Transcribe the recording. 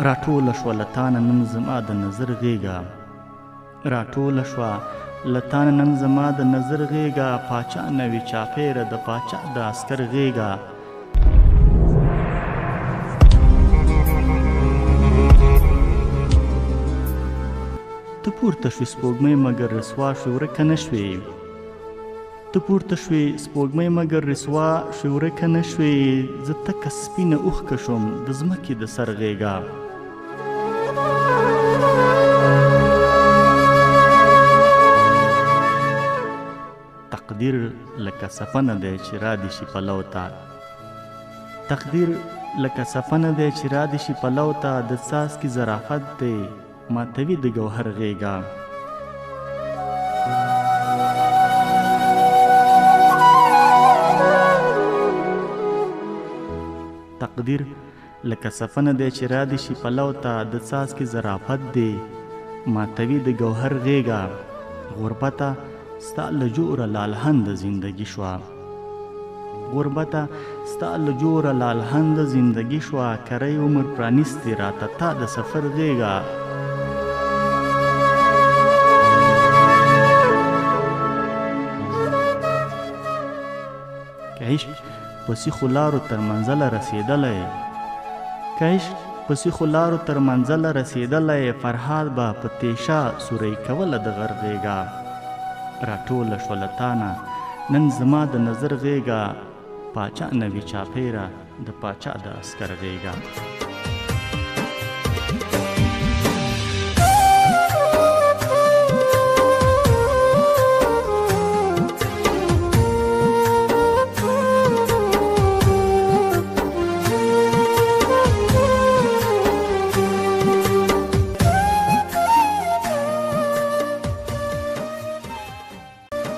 راټوله شوه له تانه نن زما د نظر غېږه، راټوله شوه له تانه نن زما د نظر غېږه، پاچا نه وي چاپېره د پاچا د عسکر غېږه. ته پورته شوې سپوږمۍ مګر رسوا شوې ورکه نه شوې، ته پورته شوې سپوږمۍ مګر رسوا شوې ورکه نه شوې، زه تکه سپینه اوښکه شوم د ځمکې د سر غېږه. تقدیر لکه سفنه دی چې را دې شي پلو ته، تقدیر لکه سفنه دی چې را دې شي پلو ته، د څاڅکي ظرافت دی ماتوي د ګوهر غېږه. تقدیر لکه سفنه دی چې را دې شي پلو ته، د څاڅکي ظرافت دی ماتوي د ګوهر غېږه. غربته ستا له جوره لالهنده زندگی شوه، غربته ستا له جوره لالهنده زندگی شوه، کری عمر پرانیستې راته تا د سفر غېږه. که عشق په سیخو لارو تر منزله رسېدلی، که عشق په سیخو لارو تر منزله رسېدلی، فرهاد به په تیشه سوری کوله د غر غېږه. راټوله شوه له تانه نن زما د نظر غېږه، پاچا نه وي چاپېره د پاچا د عسکر غېږه.